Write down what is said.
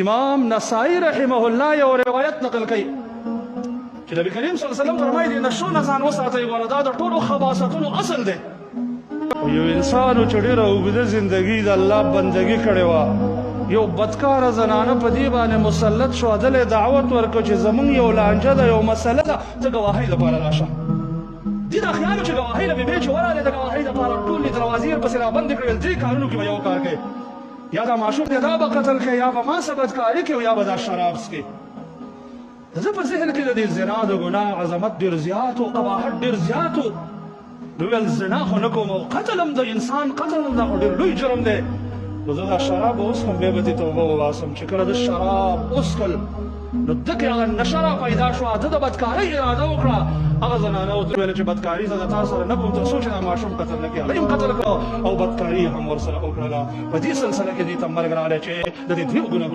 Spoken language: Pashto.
امام نسائی رحمه الله یو روایت نقل کوي چې نبی کریم صلی الله علیه وسلم فرمایي د نشو نه ځان وساتئ ګوره دا د ټولو خباثتونو اصل دی. یو انسان چې ډېره اوږده زندګي د الله بندګي کړې وه، یو بدکاره زنانه په دې باندې مسلط شو، دله یې دعوت ورکړ چې زمونږ یو لانجه ده، یو مسله ده، ته ګواهۍ لپاره راشه. دې دا خیال و چې ګواهۍ له بېبې چې ورغلې د ګواهۍ دپاره ټولې دروازې یې ورپسې رابندې کړې، درې کارونو کې به یو کار کوي، یا دا ماشوم دی دا به قتل کوي، یا به ما څه بدکاري کوي، یا به دا شراب څښي. د زه په ذهن کې د دې زنا د ګناه عظمت ډېر زیات و، قباحت ډېر زیات و. نو ویل زنا خو نه کوم او قتل هم د انسان قتل هم دا خو ډېر لوی جرم دی. نو زه دا شراب به اوس هم بیا به دې توبه وباسم چې کله د شراب وڅښل نو ده کې هغه نشه را پیدا شوه، ده د بدکارۍ اراده وکړه. هغه زنانه ورته وویله چې بدکاري زه د تا سره نه کوم تر څو چې دا ماشوم قتل نه کړي. هغه هم قتل کړه او بدکاري هم ورسره وکړله. په دې سلسله کې دې ته مرګ راغلی چې د دې دوو ګناهونو